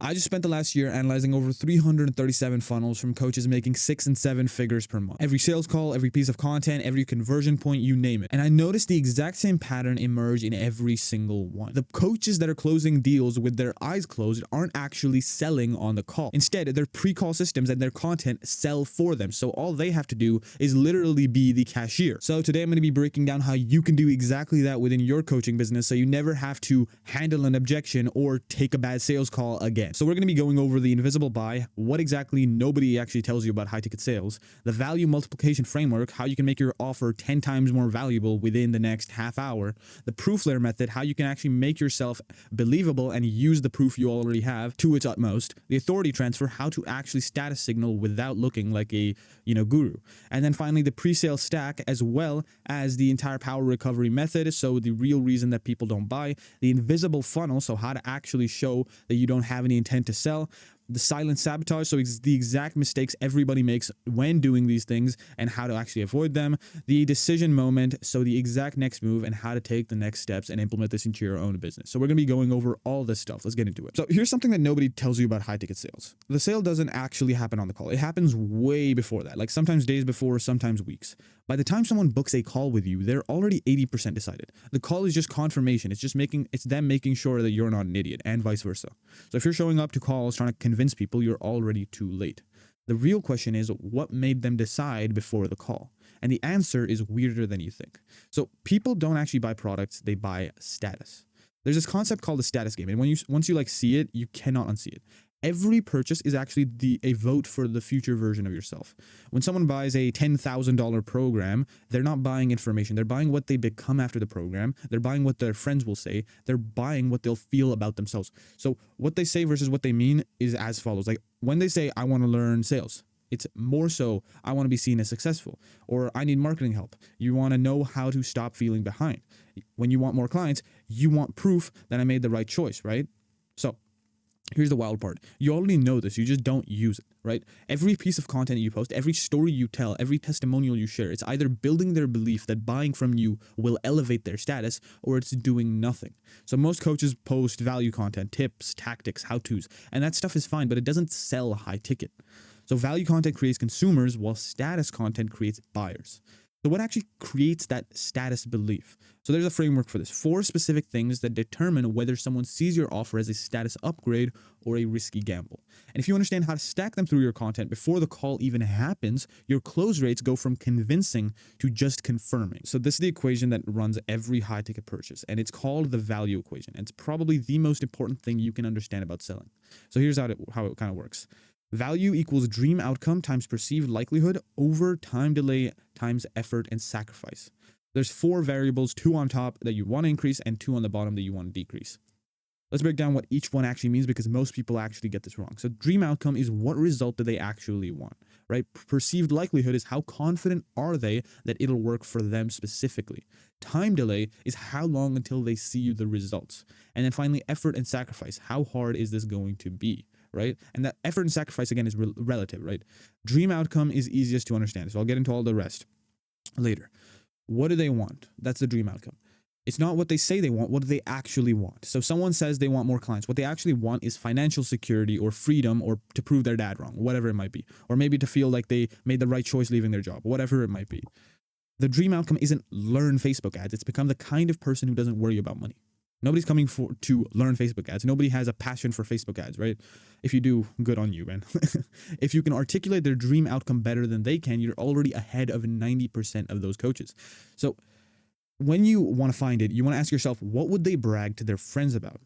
I just spent the last year analyzing over 337 funnels from coaches making 6 and 7 figures per month. Every sales call, every piece of content, every conversion point, you name it. And I noticed the exact same pattern emerge in every single one. The coaches that are closing deals with their eyes closed aren't actually selling on the call. Instead, their pre-call systems and their content sell for them. So all they have to do is literally be the cashier. So today I'm going to be breaking down how you can do exactly that within your coaching business so you never have to handle an objection or take a bad sales call again. So we're going to be going over the invisible buy, what exactly nobody actually tells you about high ticket sales, the value multiplication framework, how you can make your offer 10 times more valuable within the next half hour, the proof layer method, how you can actually make yourself believable and use the proof you already have to its utmost, the authority transfer, how to actually status signal without looking like a guru, and then finally the pre-sale stack, as well as the entire power recovery method, so the real reason that people don't buy, the invisible funnel, so how to actually show that you don't have any intent to sell, the silent sabotage, so it's the exact mistakes everybody makes when doing these things and how to actually avoid them, the decision moment, so the exact next move and how to take the next steps and implement this into your own business. So we're going to be going over all this stuff. Let's get into it. So here's something that nobody tells you about high ticket sales. The sale doesn't actually happen on the call. It happens way before that, like sometimes days before, sometimes weeks. By the time someone books a call with you, they're already 80% decided. The call is just confirmation. It's them making sure that you're not an idiot, and vice versa. So if you're showing up to calls trying to convince people, you're already too late. The real question is, what made them decide before the call? And the answer is weirder than you think. So people don't actually buy products, they buy status. There's this concept called the status game, and once you see it, you cannot unsee it. Every purchase is actually a vote for the future version of yourself. When someone buys a $10,000 program, they're not buying information. They're buying what they become after the program. They're buying what their friends will say. They're buying what they'll feel about themselves. So what they say versus what they mean is as follows. Like when they say, I want to learn sales, it's more so, I want to be seen as successful, or I need marketing help. You want to know how to stop feeling behind. When you want more clients, you want proof that I made the right choice, right? So here's the wild part. You already know this. You just don't use it, right? Every piece of content you post, every story you tell, every testimonial you share, it's either building their belief that buying from you will elevate their status, or it's doing nothing. So most coaches post value content, tips, tactics, how-tos, and that stuff is fine, but it doesn't sell high ticket. So value content creates consumers, while status content creates buyers. So what actually creates that status belief? So there's a framework for this. 4 specific things that determine whether someone sees your offer as a status upgrade or a risky gamble. And if you understand how to stack them through your content before the call even happens, your close rates go from convincing to just confirming. So this is the equation that runs every high ticket purchase, and it's called the value equation. And it's probably the most important thing you can understand about selling. So here's how it kind of works. Value equals dream outcome times perceived likelihood over time delay times effort and sacrifice. There's 4 variables, 2 on top that you want to increase and 2 on the bottom that you want to decrease. Let's break down what each one actually means, because most people actually get this wrong. So dream outcome is what result do they actually want, right? Perceived likelihood is how confident are they that it'll work for them specifically. Time delay is how long until they see the results. And then finally, effort and sacrifice. How hard is this going to be? Right? And that effort and sacrifice, again, is relative, right? Dream outcome is easiest to understand. So I'll get into all the rest later. What do they want? That's the dream outcome. It's not what they say they want. What do they actually want? So someone says they want more clients. What they actually want is financial security or freedom, or to prove their dad wrong, whatever it might be. Or maybe to feel like they made the right choice leaving their job, whatever it might be. The dream outcome isn't learn Facebook ads. It's become the kind of person who doesn't worry about money. Nobody's coming to learn Facebook ads. Nobody has a passion for Facebook ads, right? If you do, good on you, man. If you can articulate their dream outcome better than they can, you're already ahead of 90% of those coaches. So when you want to find it, you want to ask yourself, what would they brag to their friends about?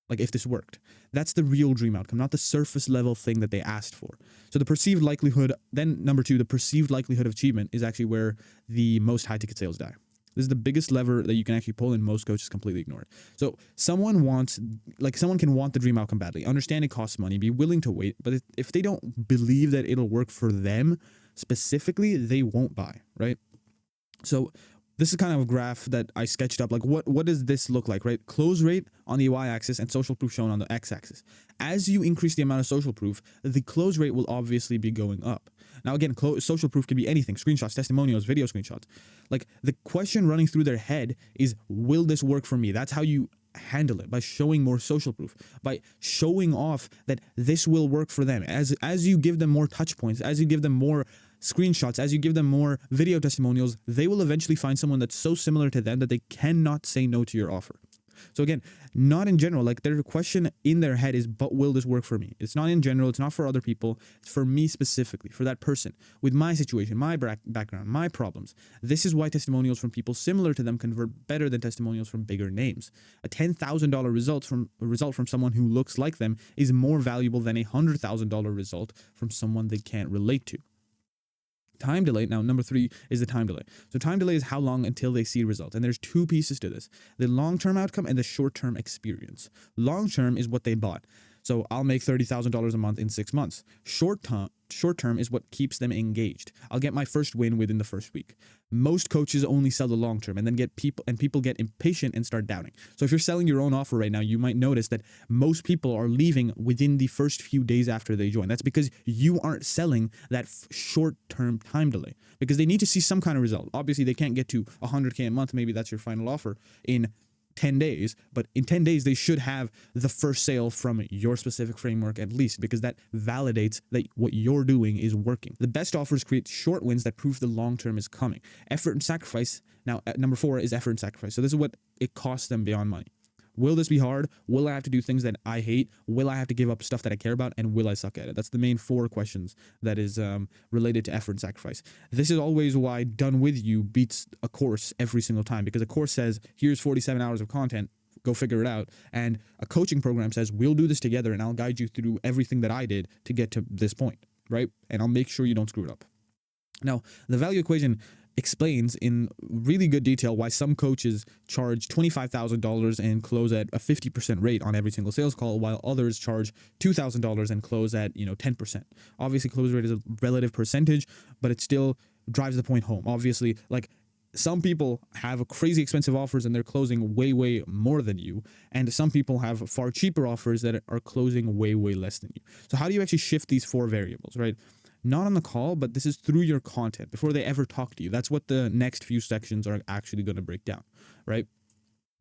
Like if this worked. That's the real dream outcome, not the surface level thing that they asked for. So the perceived likelihood, then number 2, the perceived likelihood of achievement is actually where the most high ticket sales die. This is the biggest lever that you can actually pull, and most coaches completely ignore it. So someone can want the dream outcome badly, understand it costs money, be willing to wait, but if they don't believe that it'll work for them specifically, they won't buy, right? So this is kind of a graph that I sketched up. Like what does this look like, right? Close rate on the y-axis and social proof shown on the x-axis. As you increase the amount of social proof, the close rate will obviously be going up. Now again, social proof can be anything: screenshots, testimonials, video screenshots. Like the question running through their head is, will this work for me? That's how you handle it, by showing more social proof, by showing off that this will work for them. As you give them more touch points, as you give them more screenshots, as you give them more video testimonials, they will eventually find someone that's so similar to them that they cannot say no to your offer. So again, not in general, like their question in their head is, but will this work for me? It's not in general. It's not for other people. It's for me specifically, for that person with my situation, my background, my problems. This is why testimonials from people similar to them convert better than testimonials from bigger names. A $10,000 result from someone who looks like them is more valuable than a $100,000 result from someone they can't relate to. Time delay. Now, number 3 is the time delay. So time delay is how long until they see results. And there's 2 pieces to this: the long-term outcome and the short-term experience. Long-term is what they bought. So I'll make $30,000 a month in 6 months. Short-term is what keeps them engaged. I'll get my first win within the first week. Most coaches only sell the long-term and then people get impatient and start doubting. So if you're selling your own offer right now, you might notice that most people are leaving within the first few days after they join. That's because you aren't selling that short-term time delay, because they need to see some kind of result. Obviously, they can't get to $100K a month. Maybe that's your final offer in 10 days, but in 10 days they should have the first sale from your specific framework at least, because that validates that what you're doing is working. The best offers create short wins that prove the long term is coming. Effort and sacrifice. Now, number 4 is effort and sacrifice. So this is what it costs them beyond money. Will this be hard? Will I have to do things that I hate? Will I have to give up stuff that I care about? And will I suck at it? That's the main 4 questions that is related to effort and sacrifice. This is always why done with you beats a course every single time, because a course says, here's 47 hours of content, go figure it out. And a coaching program says, we'll do this together and I'll guide you through everything that I did to get to this point, right? And I'll make sure you don't screw it up. Now, the value equation explains in really good detail why some coaches charge $25,000 and close at a 50% rate on every single sales call, while others charge $2,000 and close at 10%. Obviously, close rate is a relative percentage, but it still drives the point home. Obviously, like, some people have crazy expensive offers and they're closing way, way more than you. And some people have far cheaper offers that are closing way, way less than you. So how do you actually shift these 4 variables, right? Not on the call, but this is through your content before they ever talk to you. That's what the next few sections are actually going to break down, right?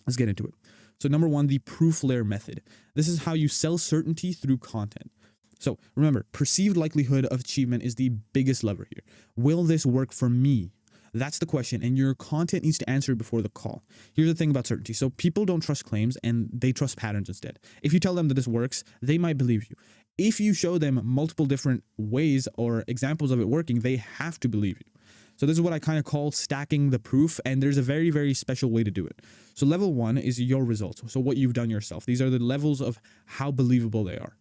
Let's get into it. So number 1, the proof layer method. This is how you sell certainty through content. So remember, perceived likelihood of achievement is the biggest lever here. Will this work for me? That's the question, and your content needs to answer it before the call. Here's the thing about certainty. So people don't trust claims and they trust patterns instead. If you tell them that this works, they might believe you. If you show them multiple different ways or examples of it working, they have to believe you. So this is what I kind of call stacking the proof, and there's a very, very special way to do it. So level 1 is your results. So what you've done yourself. These are the levels of how believable they are.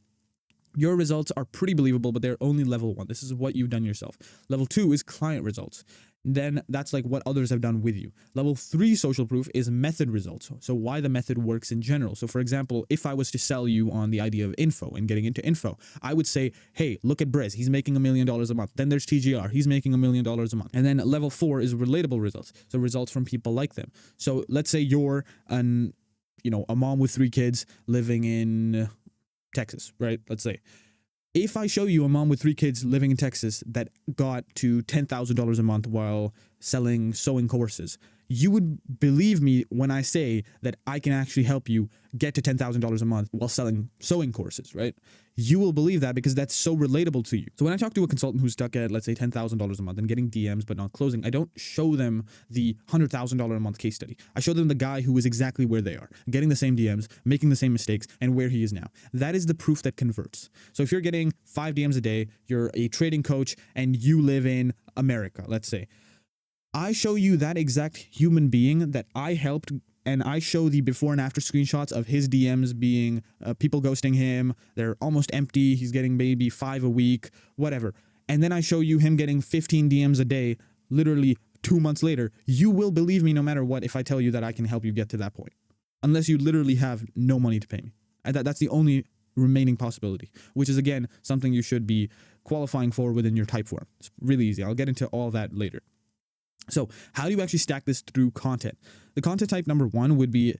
Your results are pretty believable, but they're only level 1. This is what you've done yourself. Level 2 is client results. Then that's like what others have done with you. Level 3 social proof is method results. So why the method works in general. So for example, if I was to sell you on the idea of info and getting into info, I would say, hey, look at Briz. He's making $1 million a month. Then there's TGR. He's making $1 million a month. And then level 4 is relatable results. So results from people like them. So let's say you're a mom with 3 kids living in Texas, right? Let's say. If I show you a mom with 3 kids living in Texas that got to $10,000 a month while selling sewing courses, you would believe me when I say that I can actually help you get to $10,000 a month while selling sewing courses, right? You will believe that because that's so relatable to you. So when I talk to a consultant who's stuck at, let's say, $10,000 a month and getting DMs but not closing, I don't show them the $100,000 a month case study. I show them the guy who is exactly where they are, getting the same DMs, making the same mistakes, and where he is now. That is the proof that converts. So if you're getting 5 DMs a day, you're a trading coach, and you live in America, let's say, I show you that exact human being that I helped, and I show the before and after screenshots of his DMs being people ghosting him. They're almost empty. He's getting maybe 5 a week, whatever. And then I show you him getting 15 DMs a day, literally 2 months later. You will believe me no matter what if I tell you that I can help you get to that point, unless you literally have no money to pay me. And that's the only remaining possibility, which is, again, something you should be qualifying for within your type form. It's really easy. I'll get into all that later. So how do you actually stack this through content? The content type number 1 would be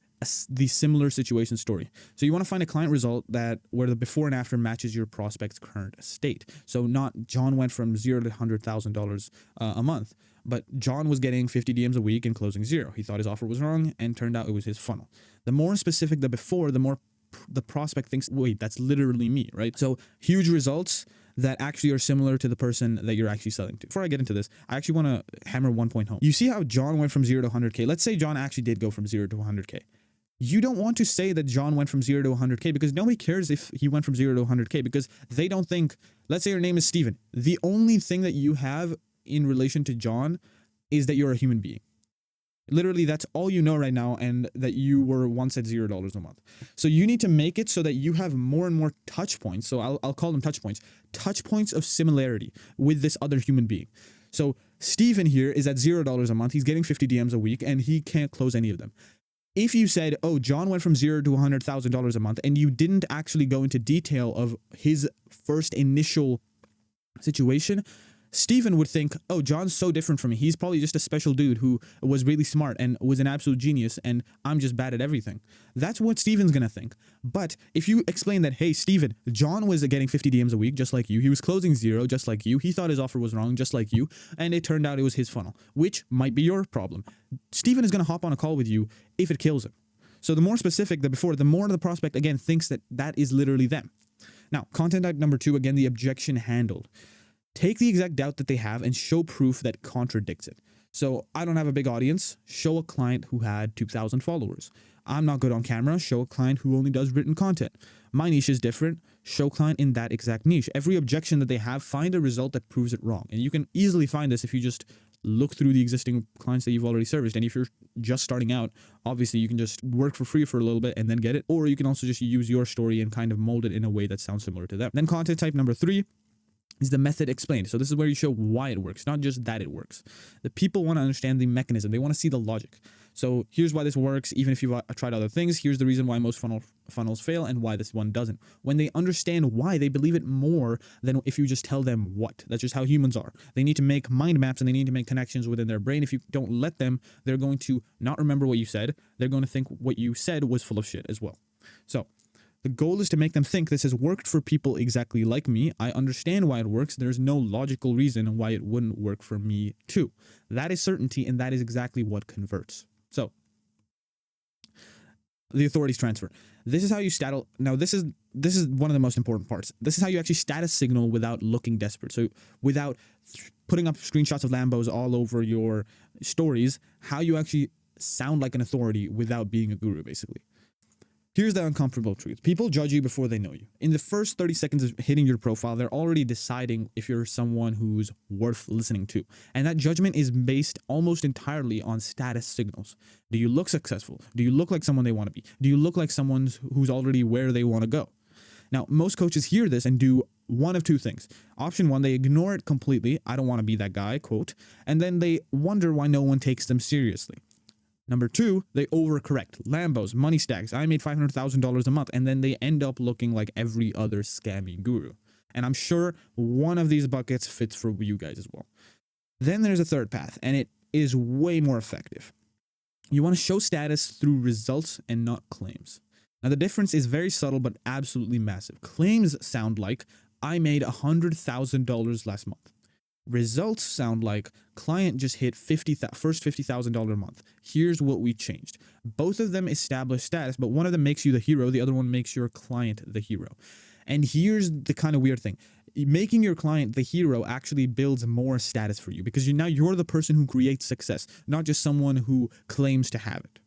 the similar situation story. So you want to find a client result where the before and after matches your prospect's current state. So not John went from $0 to $100,000 a month, but John was getting 50 DMs a week and closing 0. He thought his offer was wrong and turned out it was his funnel. The more specific the before, the more the prospect thinks, wait, that's literally me, right? So huge results that actually are similar to the person that you're actually selling to. Before I get into this, I actually want to hammer one point home. You see how John went from 0 to 100K? Let's say John actually did go from 0 to 100K. You don't want to say that John went from 0 to 100K because nobody cares if he went from 0 to 100K because they don't think, let's say your name is Steven. The only thing that you have in relation to John is that you're a human being. Literally, that's all you know right now, and that you were once at $0 a month. So you need to make it so that you have more and more touch points. So I'll call them touch points of similarity with this other human being. So Steven here is at $0 a month. He's getting 50 DMs a week, and he can't close any of them. If you said, oh, John went from 0 to $100,000 a month, and you didn't actually go into detail of his first initial situation, Steven would think, oh, John's so different from me. He's probably just a special dude who was really smart and was an absolute genius, and I'm just bad at everything. That's what Steven's going to think. But if you explain that, hey, Steven, John was getting 50 DMs a week just like you. He was closing 0 just like you. He thought his offer was wrong just like you. And it turned out it was his funnel, which might be your problem. Steven is going to hop on a call with you if it kills him. So the more specific the before, the more the prospect, again, thinks that that is literally them. Now, content type number 2, again, the objection handled. Take the exact doubt that they have and show proof that contradicts it. So I don't have a big audience. Show a client who had 2,000 followers. I'm not good on camera. Show a client who only does written content. My niche is different. Show client in that exact niche. Every objection that they have, find a result that proves it wrong. And you can easily find this if you just look through the existing clients that you've already serviced. And if you're just starting out, obviously you can just work for free for a little bit and then get it. Or you can also just use your story and kind of mold it in a way that sounds similar to them. Then content type number 3 is the method explained. So this is where you show why it works, not just that it works. The people want to understand the mechanism. They want to see the logic. So here's why this works. Even if you've tried other things, here's the reason why most funnels fail and why this one doesn't. When they understand why, they believe it more than if you just tell them what. That's just how humans are. They need to make mind maps and they need to make connections within their brain. If you don't let them, they're going to not remember what you said. They're going to think what you said was full of shit as well. So the goal is to make them think this has worked for people exactly like me. I understand why it works. There's no logical reason why it wouldn't work for me too. That is certainty, and that is exactly what converts. So the authorities transfer. This is how you Now, this is one of the most important parts. This is how you actually status signal without looking desperate. So without putting up screenshots of Lambos all over your stories, how you actually sound like an authority without being a guru, basically. Here's the uncomfortable truth. People judge you before they know you. In the first 30 seconds of hitting your profile, they're already deciding if you're someone who's worth listening to. And that judgment is based almost entirely on status signals. Do you look successful? Do you look like someone they want to be? Do you look like someone who's already where they want to go? Now, most coaches hear this and do one of two things. Option 1, they ignore it completely. I don't want to be that guy, quote. And then they wonder why no one takes them seriously. Number 2, they overcorrect. Lambos, money stacks. I made $500,000 a month. And then they end up looking like every other scammy guru. And I'm sure one of these buckets fits for you guys as well. Then there's a third path, and it is way more effective. You want to show status through results and not claims. Now, the difference is very subtle, but absolutely massive. Claims sound like, I made $100,000 last month. Results sound like client just hit first $50,000 a month. Here's what we changed. Both of them establish status, but one of them makes you the hero. The other one makes your client the hero. And here's the kind of weird thing. Making your client the hero actually builds more status for you because now you're the person who creates success, not just someone who claims to have it.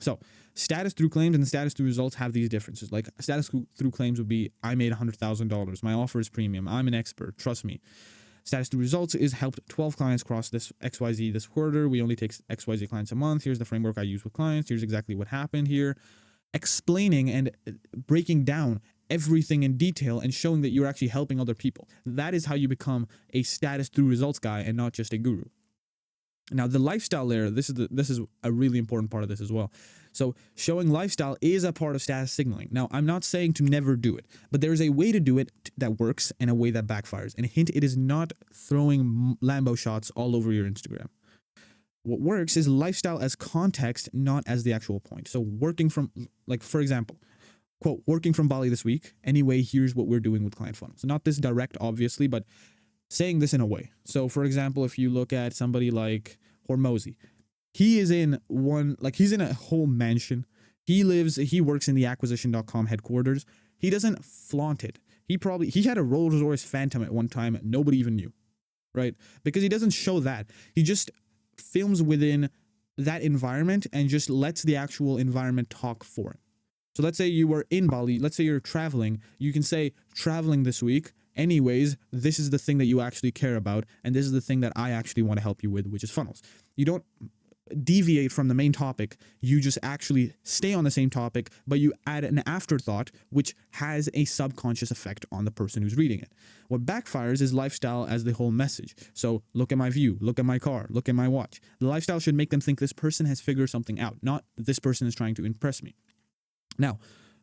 So status through claims and status through results have these differences. Like status through claims would be, I made $100,000. My offer is premium. I'm an expert. Trust me. Status through results is helped 12 clients cross this XYZ this quarter. We only take XYZ clients a month. Here's the framework I use with clients. Here's exactly what happened here. Explaining and breaking down everything in detail and showing that you're actually helping other people. That is how you become a status through results guy and not just a guru. Now, the lifestyle layer, this is a really important part of this as well. So showing lifestyle is a part of status signaling. Now, I'm not saying to never do it, but there's a way to do it that works and a way that backfires. And hint, it is not throwing Lambo shots all over your Instagram. What works is lifestyle as context, not as the actual point. So working from, like, for example, quote, working from Bali this week. Anyway, here's what we're doing with client funnels. Not this direct, obviously, but saying this in a way. So for example, if you look at somebody like Hormozy, he is in he's in a whole mansion. He works in the acquisition.com headquarters. He doesn't flaunt it. He had a Rolls Royce Phantom at one time. Nobody even knew, right? Because he doesn't show that. He just films within that environment and just lets the actual environment talk for him. So let's say you were in Bali. Let's say you're traveling. You can say traveling this week. Anyways, this is the thing that you actually care about. And this is the thing that I actually want to help you with, which is funnels. You don't deviate from the main topic. You just actually stay on the same topic, but you add an afterthought, which has a subconscious effect on the person who's reading it. What backfires is lifestyle as the whole message. So look at my view, look at my car, look at my watch. The lifestyle should make them think this person has figured something out, not this person is trying to impress me. Now,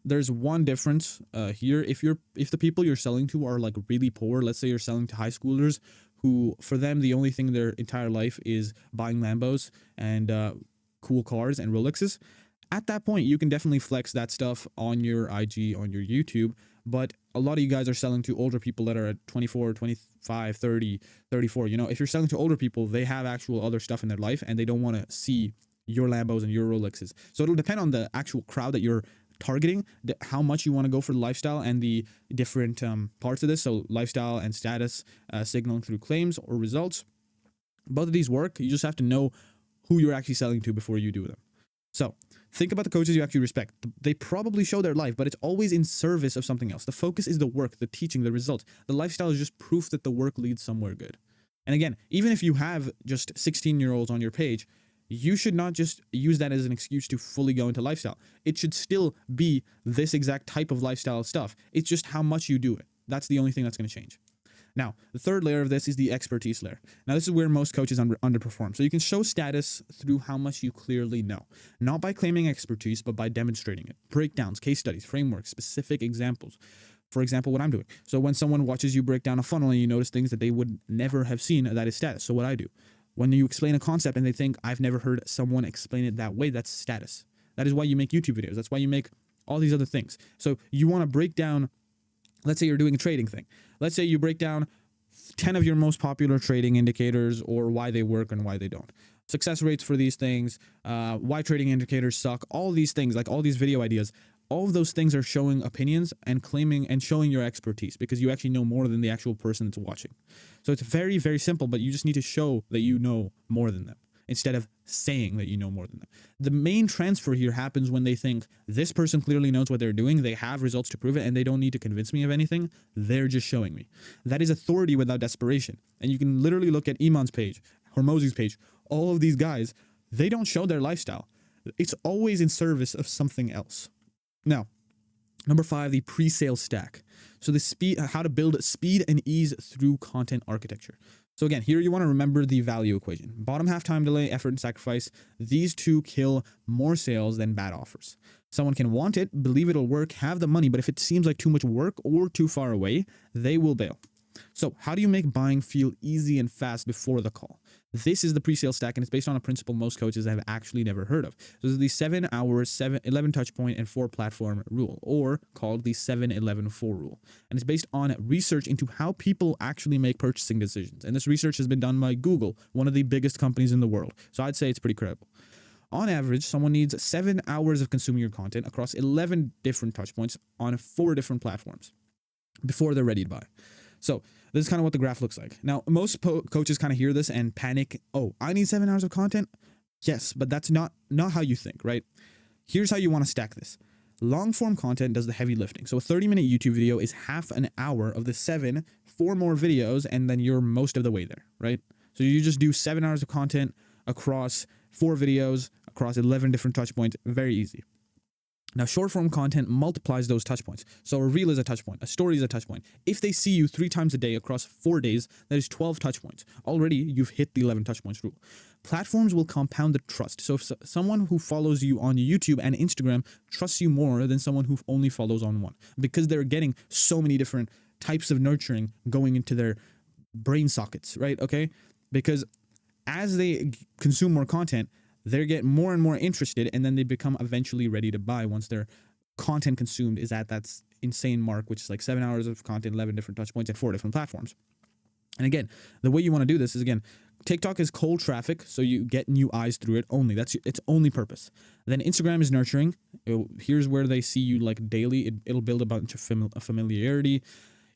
there's one difference here. If the people you're selling to are like really poor, let's say you're selling to high schoolers who, for them, the only thing in their entire life is buying Lambos and cool cars and Rolexes, at that point, you can definitely flex that stuff on your IG, on your YouTube. But a lot of you guys are selling to older people that are at 24, 25, 30, 34. You know, if you're selling to older people, they have actual other stuff in their life and they don't want to see your Lambos and your Rolexes. So it'll depend on the actual crowd that you're targeting, how much you want to go for the lifestyle and the different parts of this. So lifestyle and status signaling through claims or results. Both of these work. You just have to know who you're actually selling to before you do them. So think about the coaches you actually respect. They probably show their life, but it's always in service of something else. The focus is the work, the teaching, the results. The lifestyle is just proof that the work leads somewhere good. And again, even if you have just 16-year-olds on your page, you should not just use that as an excuse to fully go into lifestyle. It should still be this exact type of lifestyle stuff. It's just how much you do it. That's the only thing that's going to change. Now, the third layer of this is the expertise layer. Now, this is where most coaches underperform. So you can show status through how much you clearly know, not by claiming expertise, but by demonstrating it. Breakdowns, case studies, frameworks, specific examples. For example, what I'm doing. So when someone watches you break down a funnel and you notice things that they would never have seen, that is status. So what I do. When you explain a concept and they think, I've never heard someone explain it that way, that's status. That is why you make YouTube videos. That's why you make all these other things. So you want to break down, let's say you're doing a trading thing. Let's say you break down 10 of your most popular trading indicators or why they work and why they don't. Success rates for these things, why trading indicators suck, all these things, like all these video ideas. All of those things are showing opinions and claiming and showing your expertise because you actually know more than the actual person that's watching. So it's very, very simple, but you just need to show that you know more than them instead of saying that you know more than them. The main transfer here happens when they think this person clearly knows what they're doing, they have results to prove it, and they don't need to convince me of anything. They're just showing me. That is authority without desperation. And you can literally look at Iman's page, Hormozi's page, all of these guys, they don't show their lifestyle. It's always in service of something else. Now, number 5, the pre-sale stack. So the speed, how to build speed and ease through content architecture. So again, here you want to remember the value equation. Bottom half, time delay, effort and sacrifice. These two kill more sales than bad offers. Someone can want it, believe it'll work, have the money, but if it seems like too much work or too far away, they will bail. So how do you make buying feel easy and fast before the call? This is the pre-sale stack, and it's based on a principle most coaches have actually never heard of. So this is the 7 hours, 11 touch point, and 4 platform rule, or called the 7-11-4 rule. And it's based on research into how people actually make purchasing decisions. And this research has been done by Google, one of the biggest companies in the world. So I'd say it's pretty credible. On average, someone needs 7 hours of consuming your content across 11 different touch points on 4 different platforms before they're ready to buy. So this is kind of what the graph looks like. Now, most coaches kind of hear this and panic. Oh, I need 7 hours of content? Yes, but that's not how you think, right? Here's how you want to stack this. Long form content does the heavy lifting. So a 30-minute YouTube video is half an hour of the 7, 4 more videos, and then you're most of the way there, right? So you just do 7 hours of content across 4 videos, across 11 different touch points. Very easy. Now, short form content multiplies those touch points. So a reel is a touch point, a story is a touch point. If they see you 3 times a day across 4 days, that is 12 touch points. Already, you've hit the 11 touch points rule. Platforms will compound the trust. So if someone who follows you on YouTube and Instagram trusts you more than someone who only follows on one, because they're getting so many different types of nurturing going into their brain sockets, right? Okay? Because as they consume more content, they get more and more interested, and then they become eventually ready to buy once their content consumed is at that insane mark, which is like 7 hours of content, 11 different touch points, and 4 different platforms. And again, the way you want to do this is, again, TikTok is cold traffic, so you get new eyes through it only. That's its only purpose. Then Instagram is nurturing. Here's where they see you like daily. It'll build a bunch of familiarity.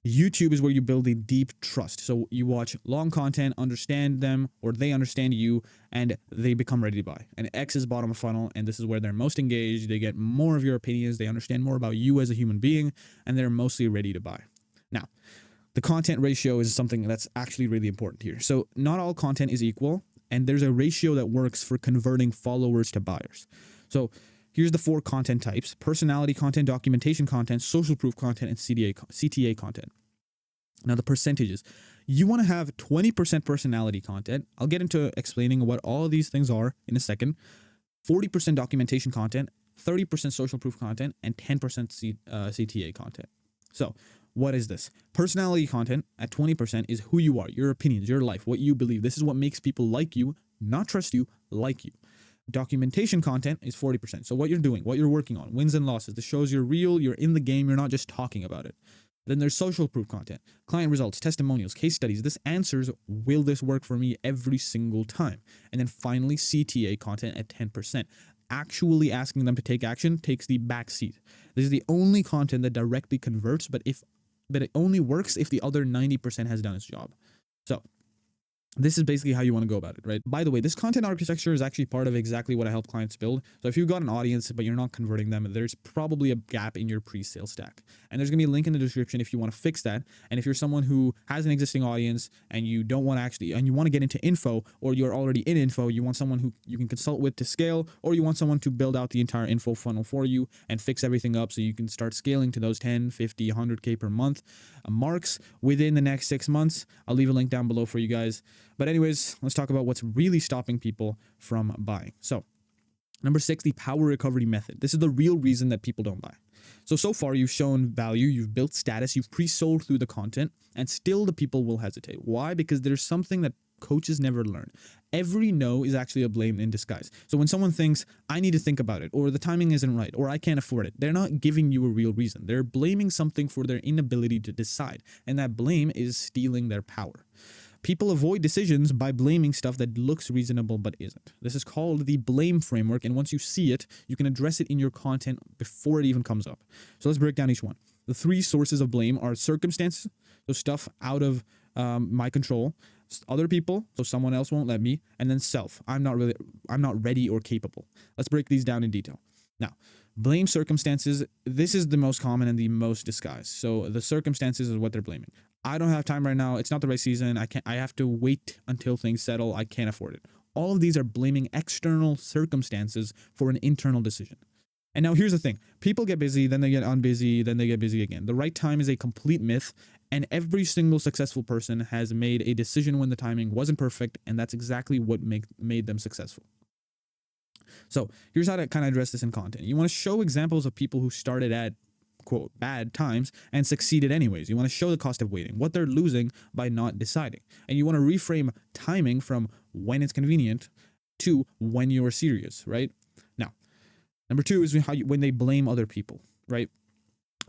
YouTube is where you build a deep trust. So you watch long content, understand them, or they understand you, and they become ready to buy. And X is bottom of funnel, and this is where they're most engaged. They get more of your opinions. They understand more about you as a human being, and they're mostly ready to buy. Now, the content ratio is something that's actually really important here. So not all content is equal, and there's a ratio that works for converting followers to buyers. So here's the 4 content types: personality content, documentation content, social proof content, and CTA content. Now, the percentages. You want to have 20% personality content. I'll get into explaining what all of these things are in a second. 40% documentation content, 30% social proof content, and 10% CTA content. So what is this? Personality content at 20% is who you are, your opinions, your life, what you believe. This is what makes people like you, not trust you, like you. Documentation content is 40%. So what you're doing, what you're working on, wins and losses. This shows you're real, you're in the game, you're not just talking about it. Then there's social proof content, client results, testimonials, case studies. This answers, will this work for me every single time? And then finally, CTA content at 10%. Actually asking them to take action takes the back seat. This is the only content that directly converts, but it only works if the other 90% has done its job. So this is basically how you want to go about it, right? By the way, this content architecture is actually part of exactly what I help clients build. So if you've got an audience, but you're not converting them, there's probably a gap in your pre-sale stack. And there's going to be a link in the description if you want to fix that. And if you're someone who has an existing audience and you don't want to and you want to get into info, or you're already in info, you want someone who you can consult with to scale, or you want someone to build out the entire info funnel for you and fix everything up so you can start scaling to those 10, 50, 100K per month marks within the next 6 months. I'll leave a link down below for you guys. But anyways, let's talk about what's really stopping people from buying. So number 6, the power recovery method. This is the real reason that people don't buy. So far you've shown value, you've built status, you've pre-sold through the content, and still the people will hesitate. Why? Because there's something that coaches never learn. Every no is actually a blame in disguise. So when someone thinks, I need to think about it, or the timing isn't right, or I can't afford it, they're not giving you a real reason. They're blaming something for their inability to decide. And that blame is stealing their power. People avoid decisions by blaming stuff that looks reasonable but isn't. This is called the blame framework, and once you see it, you can address it in your content before it even comes up. So let's break down each one. The 3 sources of blame are circumstances, so stuff out of my control, other people, so someone else won't let me, and then self. I'm not ready or capable. Let's break these down in detail. Now, blame circumstances. This is the most common and the most disguised. So the circumstances is what they're blaming. I don't have time right now. It's not the right season. I have to wait until things settle. I can't afford it. All of these are blaming external circumstances for an internal decision. And now here's the thing. People get busy, then they get unbusy, then they get busy again. The right time is a complete myth, and every single successful person has made a decision when the timing wasn't perfect, and that's exactly what made them successful. So here's how to kind of address this in content. You want to show examples of people who started at, quote, bad times and succeeded anyways. You want to show the cost of waiting, what they're losing by not deciding. And you want to reframe timing from when it's convenient to when you're serious, right? Now, number 2 is when they blame other people, right?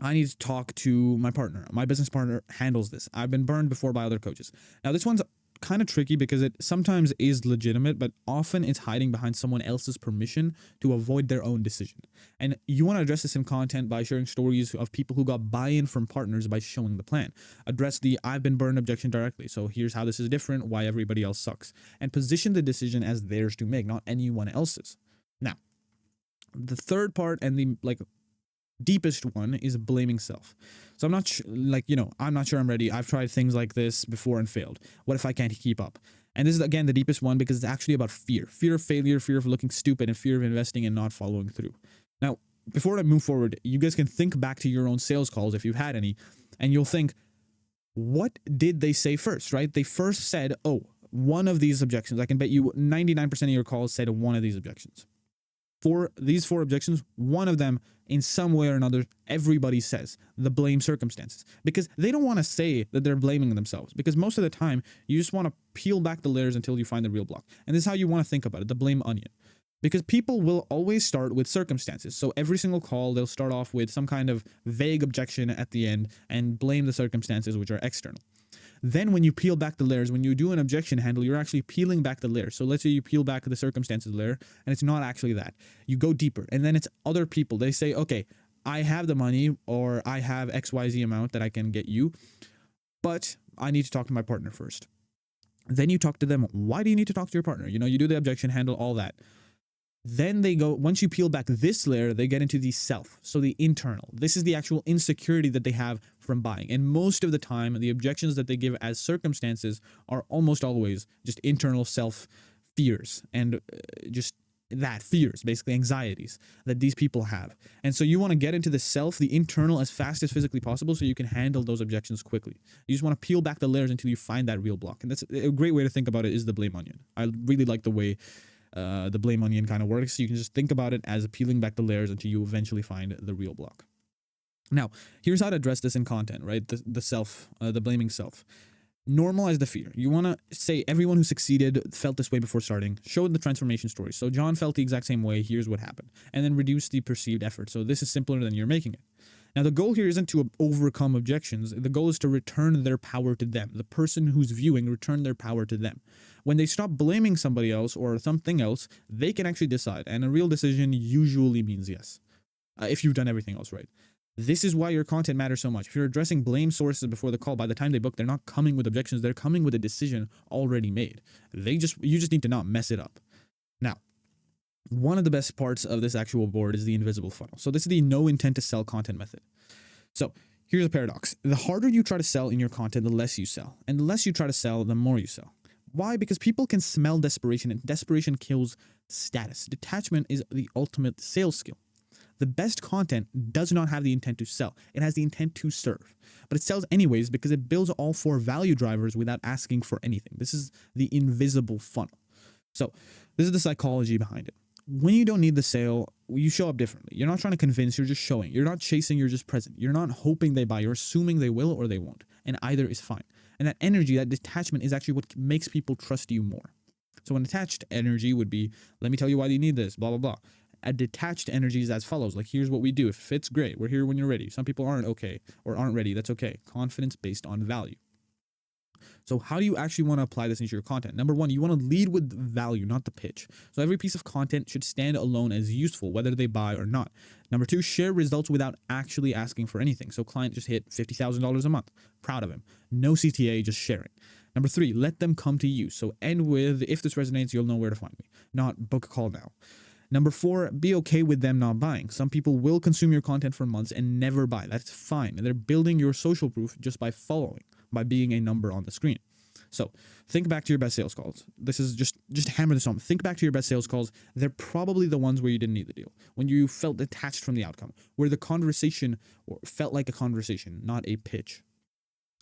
I need to talk to my partner. My business partner handles this. I've been burned before by other coaches. Now, this one's kind of tricky because it sometimes is legitimate, but often it's hiding behind someone else's permission to avoid their own decision. And you want to address this in content by sharing stories of people who got buy-in from partners by showing the plan. Address the I've been burned objection directly. So here's how this is different, why everybody else sucks. And position the decision as theirs to make, not anyone else's. Now, the third part and the deepest one is blaming self. So I'm not I'm not sure I'm ready. I've tried things like this before and failed. What if I can't keep up? And this is, again, the deepest one because it's actually about fear of failure, fear of looking stupid, and fear of investing and not following through. Now, before I move forward, you guys can think back to your own sales calls if you've had any, and you'll think, what did they say first, right? They first said, oh, one of these objections. I can bet you 99% of your calls said one of these objections. For these 4 objections, one of them, in some way or another, everybody says the blame circumstances, because they don't want to say that they're blaming themselves, because most of the time you just want to peel back the layers until you find the real block. And this is how you want to think about it, the blame onion, because people will always start with circumstances. So every single call, they'll start off with some kind of vague objection at the end and blame the circumstances, which are external. Then when you peel back the layers, when you do an objection handle, you're actually peeling back the layers. So let's say you peel back the circumstances layer and it's not actually that. You go deeper and then it's other people. They say, okay, I have the money or I have XYZ amount that I can get you, but I need to talk to my partner first. Then you talk to them. Why do you need to talk to your partner? You know, you do the objection handle, all that. Then they go, once you peel back this layer, they get into the self. So the internal. This is the actual insecurity that they have from buying. And most of the time, the objections that they give as circumstances are almost always just internal self fears and just that fears, basically anxieties that these people have. And so you want to get into the self, the internal, as fast as physically possible so you can handle those objections quickly. You just want to peel back the layers until you find that real block. And that's a great way to think about it is the blame onion. I really like the way the blame onion kind of works. You can just think about it as peeling back the layers until you eventually find the real block. Now, here's how to address this in content, right? The self, the blaming self. Normalize the fear. You want to say everyone who succeeded felt this way before starting. Show the transformation story. So John felt the exact same way. Here's what happened. And then reduce the perceived effort. So this is simpler than you're making it. Now, the goal here isn't to overcome objections. The goal is to return their power to them. The person who's viewing, return their power to them. When they stop blaming somebody else or something else, they can actually decide. And a real decision usually means yes, if you've done everything else right. This is why your content matters so much. If you're addressing blame sources before the call, by the time they book, they're not coming with objections. They're coming with a decision already made. You just need to not mess it up. Now, one of the best parts of this actual board is the invisible funnel. So this is the no intent to sell content method. So here's a paradox. The harder you try to sell in your content, the less you sell. And the less you try to sell, the more you sell. Why? Because people can smell desperation, and desperation kills status. Detachment is the ultimate sales skill. The best content does not have the intent to sell. It has the intent to serve. But it sells anyways because it builds all 4 value drivers without asking for anything. This is the invisible funnel. So this is the psychology behind it. When you don't need the sale, you show up differently. You're not trying to convince, you're just showing. You're not chasing, you're just present. You're not hoping they buy, you're assuming they will or they won't. And either is fine. And that energy, that detachment is actually what makes people trust you more. So an attached energy would be, let me tell you why you need this, blah, blah, blah. A detached energy is as follows. Like, here's what we do. If it fits, great. We're here when you're ready. Some people aren't okay or aren't ready. That's okay. Confidence based on value. So how do you actually want to apply this into your content? Number one, you want to lead with value, not the pitch. So every piece of content should stand alone as useful, whether they buy or not. Number two, share results without actually asking for anything. So client just hit $50,000 a month. Proud of him. No CTA, just sharing. Number three, let them come to you. So end with, if this resonates, you'll know where to find me. Not book a call now. Number four, be okay with them not buying. Some people will consume your content for months and never buy. That's fine. They're building your social proof just by following, by being a number on the screen. So think back to your best sales calls. This is just hammer this home. Think back to your best sales calls. They're probably the ones where you didn't need the deal, when you felt detached from the outcome, where the conversation felt like a conversation, not a pitch.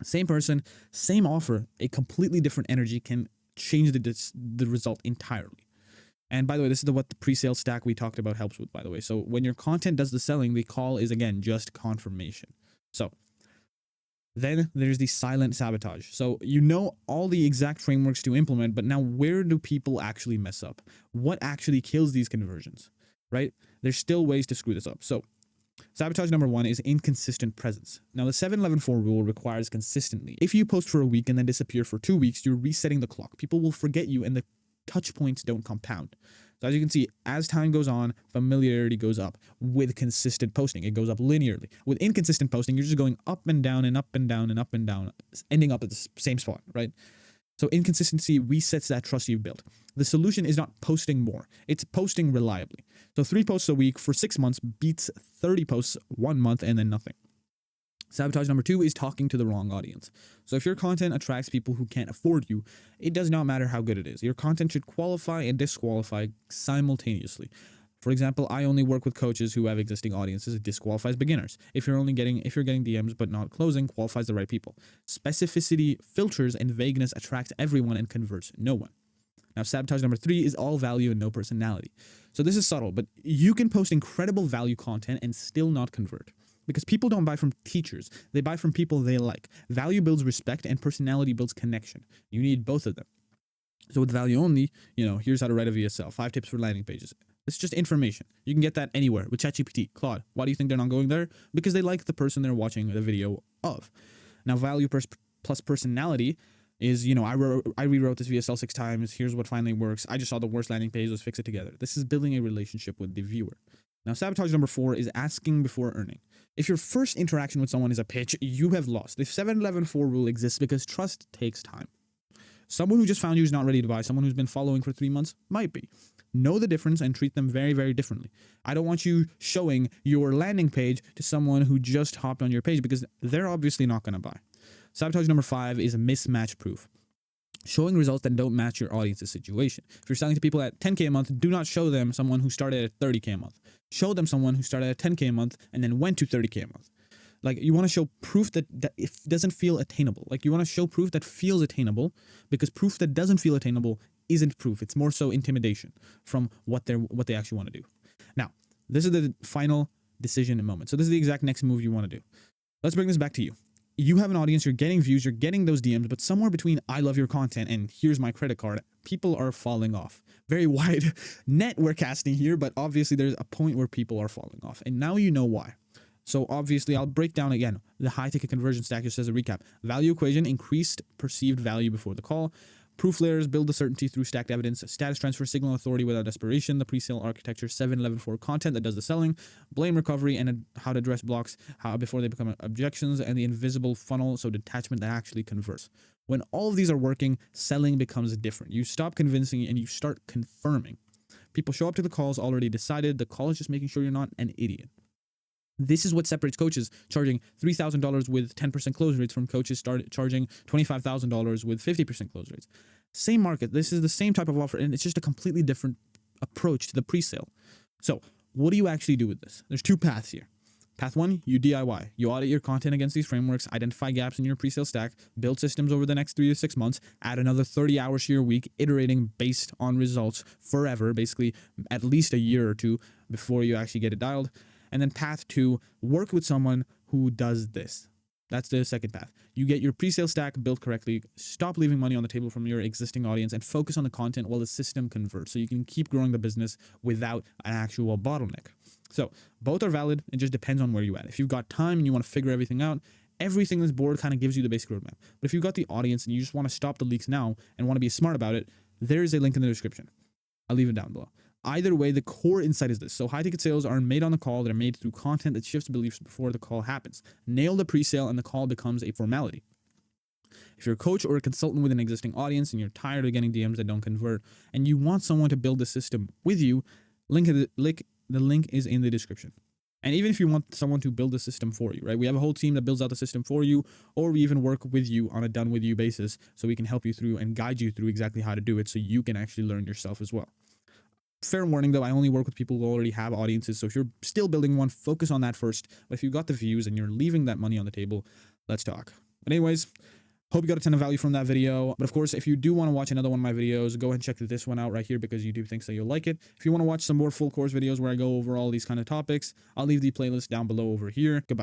Same person, same offer, a completely different energy can change the result entirely. And by the way, this is what the pre-sale stack we talked about helps with, by the way. So when your content does the selling, the call is, again, just confirmation. So then there's the silent sabotage. So you know all the exact frameworks to implement, but now where do people actually mess up? What actually kills these conversions, right? There's still ways to screw this up. So sabotage number one is inconsistent presence. Now the 7-11-4 rule requires consistently. If you post for a week and then disappear for 2 weeks, you're resetting the clock. People will forget you and the touch points don't compound. So as you can see, as time goes on, familiarity goes up with consistent posting. It goes up linearly. With inconsistent posting, you're just going up and down and up and down and up and down, ending up at the same spot, right? So inconsistency resets that trust you've built. The solution is not posting more. It's posting reliably. So 3 posts a week for 6 months beats 30 posts 1 month and then nothing. Sabotage number two is talking to the wrong audience. So if your content attracts people who can't afford you, it does not matter how good it is. Your content should qualify and disqualify simultaneously. For example, I only work with coaches who have existing audiences. It disqualifies beginners. If you're getting DMs but not closing, qualifies the right people. Specificity filters and vagueness attracts everyone and converts no one. Now, sabotage number three is all value and no personality. So this is subtle, but you can post incredible value content and still not convert. Because people don't buy from teachers. They buy from people they like. Value builds respect and personality builds connection. You need both of them. So with value only, here's how to write a VSL. 5 tips for landing pages. It's just information. You can get that anywhere with ChatGPT, Claude. Why do you think they're not going there? Because they like the person they're watching the video of. Now, value plus personality is, you know, I rewrote this VSL 6 times. Here's what finally works. I just saw the worst landing page. Let's fix it together. This is building a relationship with the viewer. Now, sabotage number 4 is asking before earning. If your first interaction with someone is a pitch, you have lost. The 7-11-4 rule exists because trust takes time. Someone who just found you is not ready to buy. Someone who's been following for 3 months might be. Know the difference and treat them very, very differently. I don't want you showing your landing page to someone who just hopped on your page because they're obviously not going to buy. Sabotage number 5 is mismatch proof. Showing results that don't match your audience's situation. If you're selling to people at 10K a month, do not show them someone who started at 30K a month. Show them someone who started at 10K a month and then went to 30K a month. Like, you want to show proof that it doesn't feel attainable. Like, you want to show proof that feels attainable, because proof that doesn't feel attainable isn't proof. It's more so intimidation from what they actually want to do. Now, this is the final decision moment. So this is the exact next move you want to do. Let's bring this back to you. You have an audience, you're getting views, you're getting those DMs, but somewhere between I love your content and here's my credit card, people are falling off. Very wide net we're casting here, but obviously there's a point where people are falling off. And now you know why. So obviously I'll break down again the high ticket conversion stack just as a recap. Value equation, increased perceived value before the call. Proof layers, build the certainty through stacked evidence. Status transfer, signal authority without desperation. The pre-sale architecture, 7-11-4 content that does the selling. Blame recovery and how to address blocks before they become objections. And the invisible funnel, so detachment that actually converts. When all of these are working, selling becomes different. You stop convincing and you start confirming. People show up to the calls already decided. The call is just making sure you're not an idiot. This is what separates coaches charging $3,000 with 10% close rates from coaches charging $25,000 with 50% close rates. Same market. This is the same type of offer, and it's just a completely different approach to the pre-sale. So what do you actually do with this? There's 2 paths here. Path 1, you DIY. You audit your content against these frameworks, identify gaps in your pre-sale stack, build systems over the next 3 to 6 months, add another 30 hours to your week, iterating based on results forever, basically at least a year or 2 before you actually get it dialed. And then path 2, work with someone who does this. That's the second path. You get your pre-sale stack built correctly, stop leaving money on the table from your existing audience, and focus on the content while the system converts so you can keep growing the business without an actual bottleneck. So both are valid. It just depends on where you're at. If you've got time and you want to figure everything out, everything in this board kind of gives you the basic roadmap. But if you've got the audience and you just want to stop the leaks now and want to be smart about it, there's a link in the description. I'll leave it down below. Either way, the core insight is this. So high ticket sales aren't made on the call. They're made through content that shifts beliefs before the call happens. Nail the pre-sale and the call becomes a formality. If you're a coach or a consultant with an existing audience and you're tired of getting DMs that don't convert and you want someone to build the system with you, the link is in the description. And even if you want someone to build the system for you, right? We have a whole team that builds out the system for you, or we even work with you on a done with you basis so we can help you through and guide you through exactly how to do it so you can actually learn yourself as well. Fair warning though, I only work with people who already have audiences. So if you're still building one, focus on that first. But if you've got the views and you're leaving that money on the table, let's talk. But anyways, hope you got a ton of value from that video. But of course, if you do want to watch another one of my videos, go ahead and check this one out right here because YouTube thinks that you'll like it. If you want to watch some more full course videos where I go over all these kind of topics, I'll leave the playlist down below over here. Goodbye.